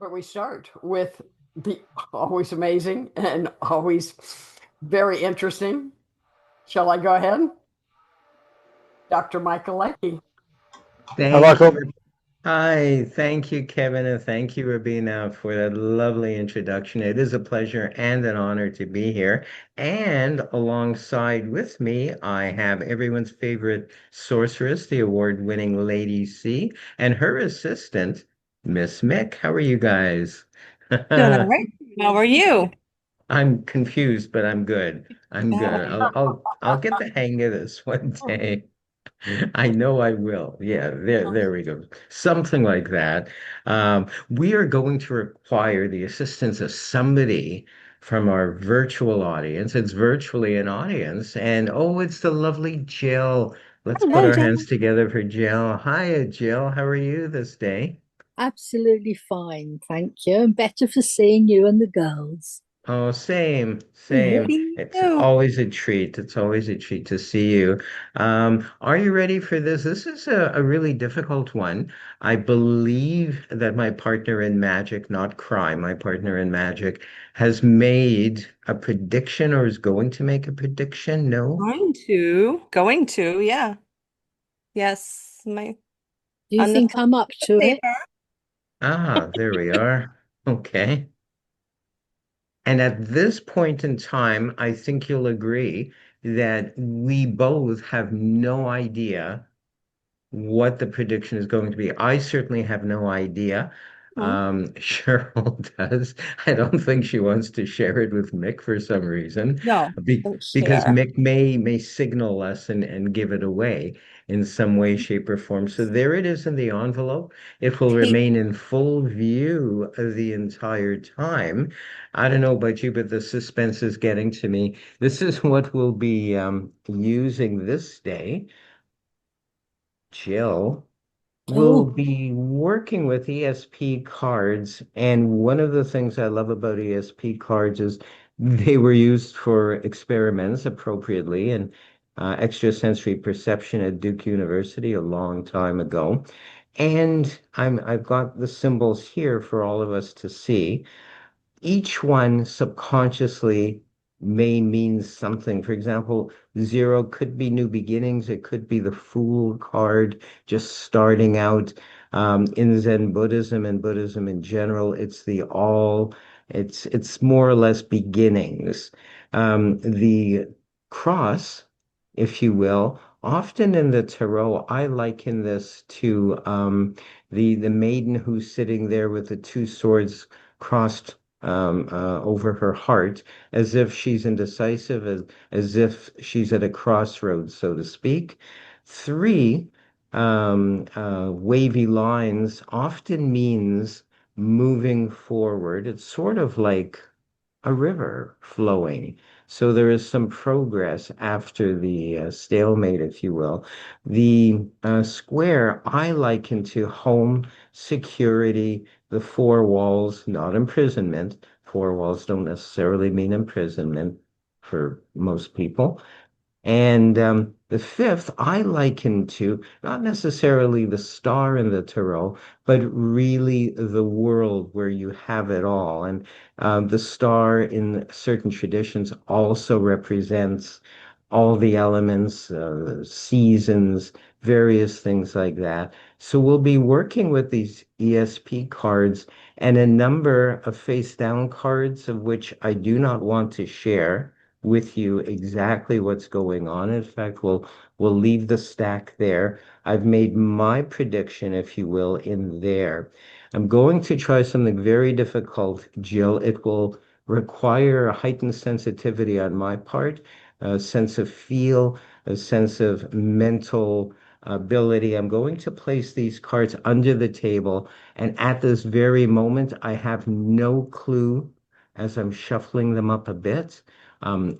Where we start with the always amazing and always very interesting. Shall I go ahead? Dr. Michael Leckie. Hi, Michael. Thank you, Kevin, and thank you, Rabina, for that lovely introduction. It is a pleasure and an honor to be here. And alongside with me, I have everyone's favorite sorceress, the award-winning Lady C, and her assistant, Miss Mick. How are you guys? Doing all right. How are you? I'm confused, but I'm good. I'm good. I'll get the hang of this one day. I know I will. Yeah, there we go. Something like that. We are going to require the assistance of somebody from our virtual audience. It's virtually an audience, and oh, it's the lovely Jill. Let's put Hello, our Jen. hands together for Jill. Hiya, Jill. How are you this day? Absolutely fine, thank you. And better for seeing you and the girls. Oh, same, same. Me It's too. always a treat. It's always a treat to see you. Are you ready for this? This is a really difficult one. I believe that my partner in magic, not crime, my partner in magic, has made a prediction or is going to make a prediction. No? Going to, yeah. Yes, my Do you on the think front I'm up of to the it? paper. Ah, there we are. Okay. And at this point in time, I think you'll agree that we both have no idea what the prediction is going to be. I certainly have no idea. Hmm. Cheryl does. I don't think she wants to share it with Mick for some reason, No, don't because share. Mick may signal us and give it away in some way, shape, or form. So there it is in the envelope. It will Take remain in full view the entire time. I don't know about you, but the suspense is getting to me. This is what we'll be using this day. Jill will Oh, be working with ESP cards. And one of the things I love about ESP cards is they were used for experiments appropriately and extrasensory perception at Duke University a long time ago. And I've got the symbols here for all of us to see. Each one subconsciously may mean something. For example, zero could be new beginnings. It could be the Fool card, just starting out. In Zen Buddhism and Buddhism in general, it's the all. It's more or less beginnings. The cross, if you will, often in the tarot, I liken this to the maiden who's sitting there with the two swords crossed over her heart, as if she's indecisive, as if she's at a crossroads, so to speak. Three, wavy lines often means moving forward. It's sort of like a river flowing. So there is some progress after the stalemate, if you will. The square I liken to home, security, the four walls, not imprisonment. Four walls don't necessarily mean imprisonment for most people. And the fifth, I liken to not necessarily the star in the tarot, but really the world where you have it all. And the star in certain traditions also represents all the elements, seasons, various things like that. So we'll be working with these ESP cards and a number of face down cards, of which I do not want to share with you exactly what's going on. In fact, we'll leave the stack there. I've made my prediction, if you will, in there. I'm going to try something very difficult, Jill. It will require a heightened sensitivity on my part, a sense of feel, a sense of mental ability. I'm going to place these cards under the table, and at this very moment, I have no clue as I'm shuffling them up a bit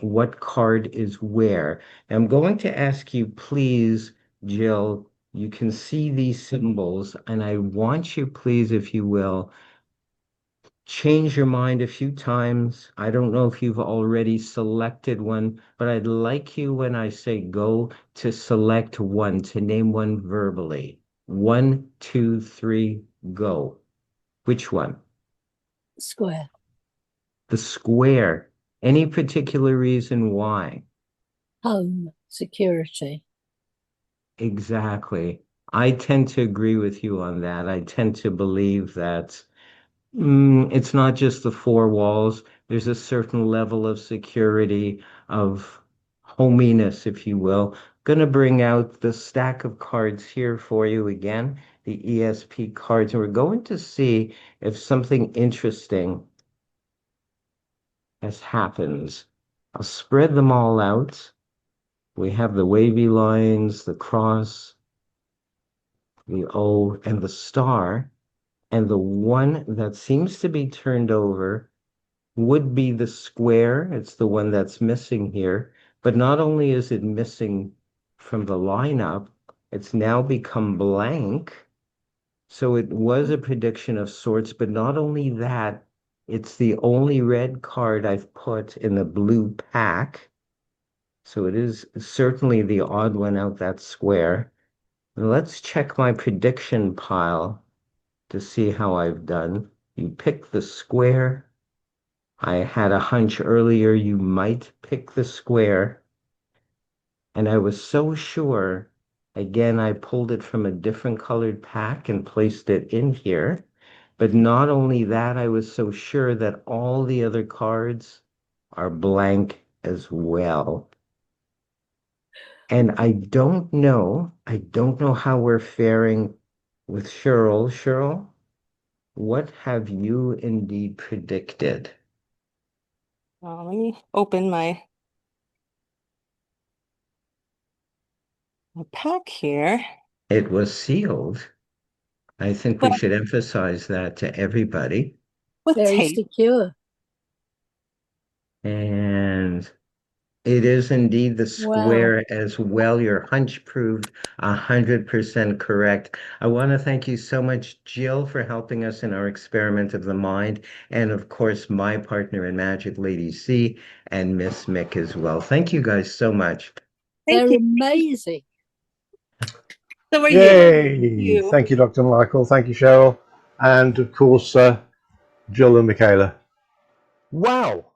what card is where. I'm going to ask you, please, Jill, you can see these symbols, and I want you, please, if you will, change your mind a few times. I don't know if you've already selected one, but I'd like you, when I say go, to select one, to name one verbally. One, two, three, go. Which one? Square. The square. Any particular reason why? Home. Security. Exactly. I tend to agree with you on that. I tend to believe that it's not just the four walls. There's a certain level of security, of hominess, if you will. Gonna bring out the stack of cards here for you again, the ESP cards, and we're going to see if something interesting has happened. I'll spread them all out. We have the wavy lines, the cross, the O, and the star. And the one that seems to be turned over would be the square. It's the one that's missing here. But not only is it missing from the lineup, it's now become blank. So it was a prediction of sorts, but not only that, it's the only red card I've put in the blue pack. So it is certainly the odd one out, that square. Let's check my prediction pile to see how I've done. You pick the square. I had a hunch earlier you might pick the square. And I was so sure. Again, I pulled it from a different colored pack and placed it in here. But not only that, I was so sure that all the other cards are blank as well. And I don't know how we're faring with Cheryl. Cheryl, what have you indeed predicted? Let me open my pack here. It was sealed. I think we Well, should emphasize that to everybody. with Very tape. secure. And it is indeed the Wow. square as well. Your hunch proved 100% correct. I want to thank you so much, Jill, for helping us in our experiment of the mind. And of course, my partner in magic, Lady C, and Miss Mick as well. Thank you guys so much. Thank They're you. amazing. So are you. Yay! You. Thank you, Dr. Michael. Thank you, Cheryl. And of course, Jill and Michaela. Wow!